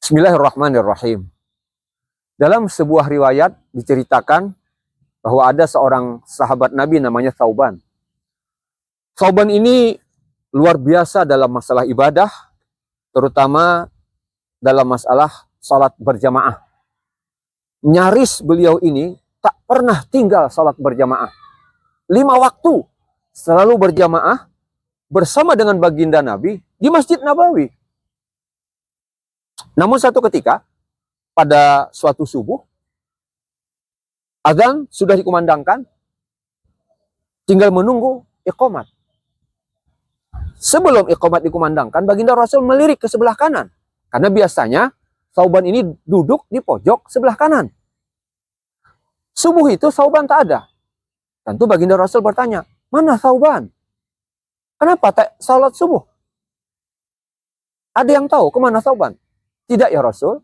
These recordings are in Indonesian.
Bismillahirrahmanirrahim. Dalam sebuah riwayat diceritakan bahwa ada seorang sahabat Nabi namanya Thauban. Thauban ini luar biasa dalam masalah ibadah, terutama dalam masalah salat berjamaah. Nyaris beliau ini tak pernah tinggal salat berjamaah. 5 waktu selalu berjamaah bersama dengan baginda Nabi di Masjid Nabawi. Namun satu ketika, pada suatu subuh, azan sudah dikumandangkan, tinggal menunggu iqamat. Sebelum iqamat dikumandangkan, baginda Rasul melirik ke sebelah kanan. Karena biasanya Thauban ini duduk di pojok sebelah kanan. Subuh itu Thauban tak ada. Tentu baginda Rasul bertanya, mana Thauban? Kenapa tak salat subuh? Ada yang tahu kemana Thauban? Tidak ya Rasul.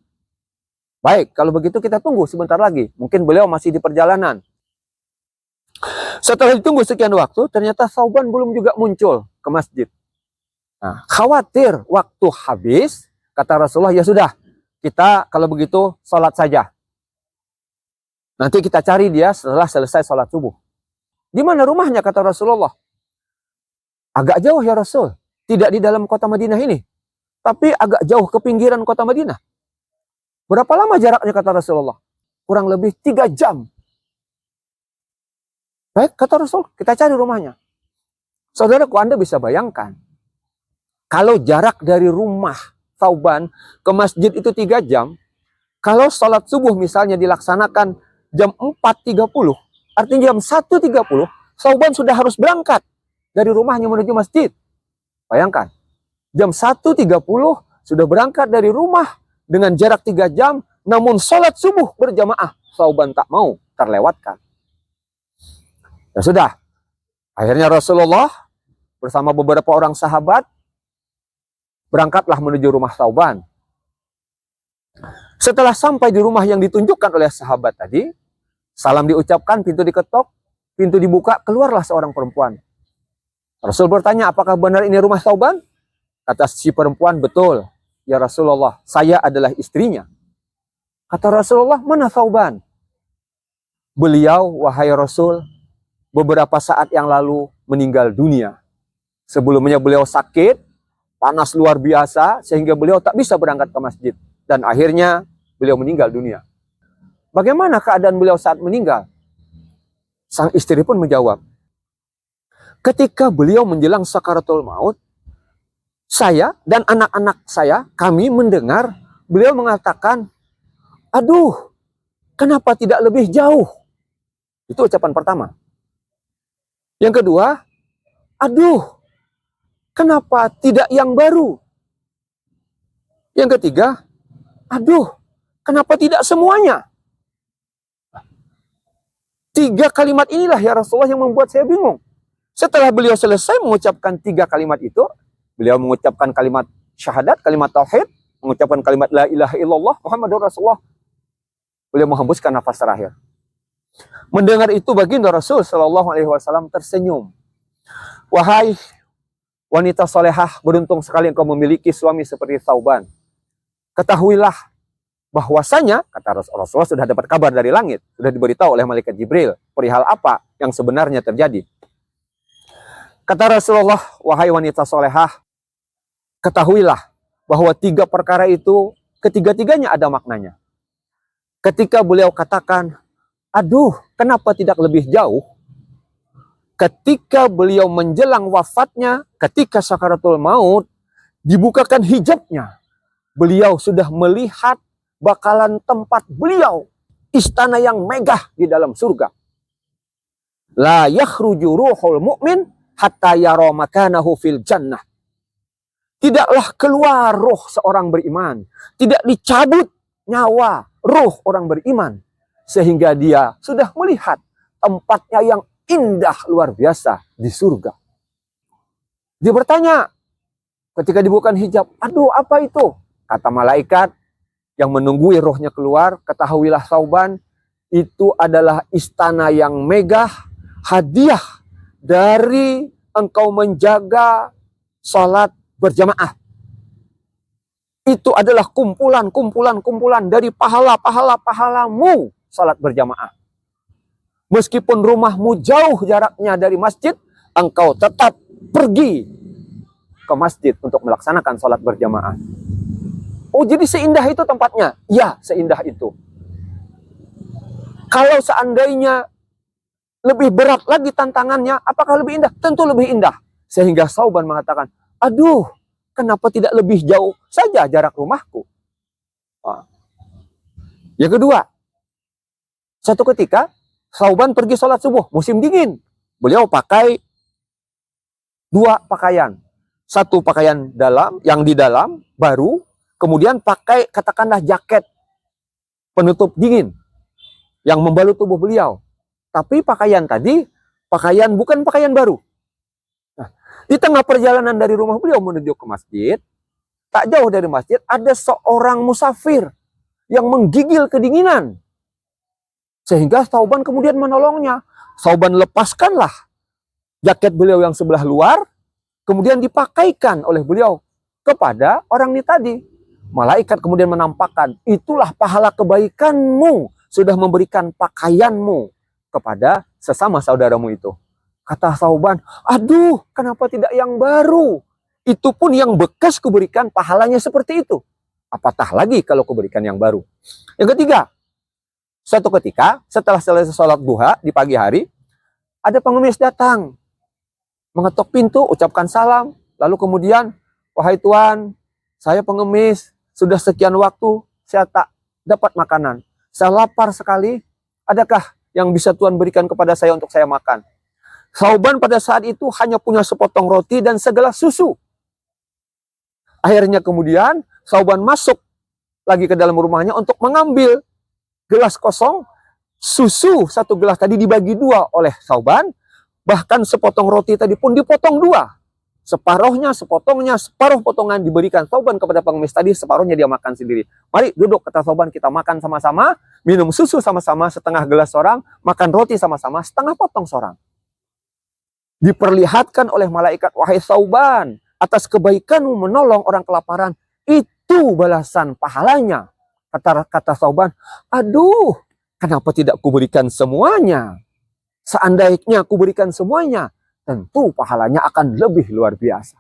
Baik, kalau begitu kita tunggu sebentar lagi. Mungkin beliau masih di perjalanan. Setelah ditunggu sekian waktu, ternyata Thauban belum juga muncul ke masjid. Nah, khawatir waktu habis, kata Rasulullah, ya sudah, kita kalau begitu sholat saja. Nanti kita cari dia setelah selesai sholat subuh. Di mana rumahnya, kata Rasulullah? Agak jauh ya Rasul. Tidak di dalam kota Madinah ini, tapi agak jauh ke pinggiran kota Madinah. Berapa lama jaraknya, kata Rasulullah? Kurang lebih 3 jam. Baik, kata Rasul, kita cari rumahnya. Saudaraku, Anda bisa bayangkan, kalau jarak dari rumah Thauban ke masjid itu 3 jam, kalau sholat subuh misalnya dilaksanakan jam 4.30, artinya jam 1.30, Thauban sudah harus berangkat dari rumahnya menuju masjid. Bayangkan, jam 1.30 sudah berangkat dari rumah, dengan jarak 3 jam, namun sholat subuh berjamaah, Thauban tak mau terlewatkan. Ya sudah, akhirnya Rasulullah bersama beberapa orang sahabat berangkatlah menuju rumah Thauban. Setelah sampai di rumah yang ditunjukkan oleh sahabat tadi, salam diucapkan, pintu diketok, pintu dibuka, keluarlah seorang perempuan. Rasul bertanya, apakah benar ini rumah Thauban? Kata si perempuan, betul. Ya Rasulullah, saya adalah istrinya. Kata Rasulullah, mana Thauban? Beliau, wahai Rasul, beberapa saat yang lalu meninggal dunia. Sebelumnya beliau sakit, panas luar biasa, sehingga beliau tak bisa berangkat ke masjid. Dan akhirnya beliau meninggal dunia. Bagaimana keadaan beliau saat meninggal? Sang istri pun menjawab, ketika beliau menjelang sakaratul maut, saya dan anak-anak saya, kami mendengar beliau mengatakan, aduh, kenapa tidak lebih jauh? Itu ucapan pertama. Yang kedua, aduh, kenapa tidak yang baru? Yang ketiga, aduh, kenapa tidak semuanya? 3 kalimat inilah ya Rasulullah yang membuat saya bingung. Setelah beliau selesai mengucapkan 3 kalimat itu, beliau mengucapkan kalimat syahadat, kalimat tauhid, mengucapkan kalimat la ilaha illallah Muhammadur Rasulullah. Beliau menghembuskan nafas terakhir. Mendengar itu baginda Rasul sallallahu alaihi wasallam tersenyum. Wahai wanita solehah, beruntung sekali engkau memiliki suami seperti Thauban. Ketahuilah bahwasanya, kata Rasulullah, sudah dapat kabar dari langit, sudah diberitahu oleh malaikat Jibril perihal apa yang sebenarnya terjadi. Kata Rasulullah, wahai wanita solehah, ketahuilah bahwa 3 perkara itu ketiga-tiganya ada maknanya. Ketika beliau katakan, aduh, kenapa tidak lebih jauh? Ketika beliau menjelang wafatnya, ketika sakaratul maut, dibukakan hijabnya. Beliau sudah melihat bakalan tempat beliau, istana yang megah di dalam surga. La yakhruju ruhul mu'min hatta yara makanahu fil jannah. Tidaklah keluar roh seorang beriman, tidak dicabut nyawa roh orang beriman, sehingga dia sudah melihat tempatnya yang indah luar biasa di surga. Dia bertanya ketika dibukakan hijab, aduh apa itu? Kata malaikat yang menunggui rohnya keluar, ketahuilah Thauban, itu adalah istana yang megah, hadiah dari engkau menjaga sholat berjamaah. Itu adalah kumpulan dari pahala-pahalamu salat berjamaah. Meskipun rumahmu jauh jaraknya dari masjid, engkau tetap pergi ke masjid untuk melaksanakan salat berjamaah. Oh, jadi seindah itu tempatnya? Ya, seindah itu. Kalau seandainya lebih berat lagi tantangannya, apakah lebih indah? Tentu lebih indah. Sehingga Thauban mengatakan, aduh, kenapa tidak lebih jauh saja jarak rumahku? Yang kedua, satu ketika Thauban pergi sholat subuh, musim dingin. Beliau pakai dua pakaian. Satu pakaian dalam, yang di dalam, baru. Kemudian pakai, katakanlah, jaket penutup dingin yang membalut tubuh beliau. Tapi pakaian tadi, bukan pakaian baru. Nah, di tengah perjalanan dari rumah beliau menuju ke masjid, tak jauh dari masjid, ada seorang musafir yang menggigil kedinginan. Sehingga Thauban kemudian menolongnya. Thauban lepaskanlah jaket beliau yang sebelah luar, kemudian dipakaikan oleh beliau kepada orang ini tadi. Malaikat kemudian menampakkan, itulah pahala kebaikanmu, sudah memberikan pakaianmu kepada sesama saudaramu itu. Kata Thauban, aduh, kenapa tidak yang baru? Itu pun yang bekas kuberikan pahalanya seperti itu. Apatah lagi kalau kuberikan yang baru. Yang ketiga, suatu ketika setelah selesai sholat duha di pagi hari, ada pengemis datang, mengetok pintu, ucapkan salam, lalu kemudian, wahai Tuan, saya pengemis, sudah sekian waktu saya tak dapat makanan. Saya lapar sekali, adakah yang bisa Tuan berikan kepada saya untuk saya makan? Thauban pada saat itu hanya punya sepotong roti dan segelas susu. Akhirnya kemudian Thauban masuk lagi ke dalam rumahnya untuk mengambil gelas kosong, susu satu gelas tadi dibagi dua oleh Thauban, bahkan sepotong roti tadi pun dipotong dua. Separuhnya, sepotongnya, separuh potongan diberikan Thauban kepada pengemis tadi, separuhnya dia makan sendiri. Mari duduk, kata Thauban, kita makan sama-sama, minum susu sama-sama setengah gelas seorang, makan roti sama-sama setengah potong seorang. Diperlihatkan oleh malaikat, wahai Thauban, atas kebaikanmu menolong orang kelaparan, itu balasan pahalanya. Kata Thauban, aduh, kenapa tidak kuberikan semuanya? Seandainya kuberikan semuanya, tentu pahalanya akan lebih luar biasa.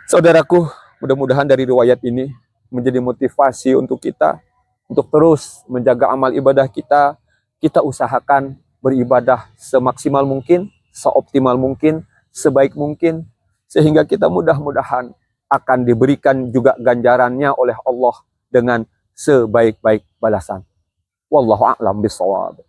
Saudaraku, mudah-mudahan dari riwayat ini menjadi motivasi untuk kita, untuk terus menjaga amal ibadah kita. Kita usahakan beribadah semaksimal mungkin, seoptimal mungkin, sebaik mungkin, sehingga kita mudah-mudahan akan diberikan juga ganjarannya oleh Allah dengan sebaik-baik balasan. Wallahu a'lam bishawab.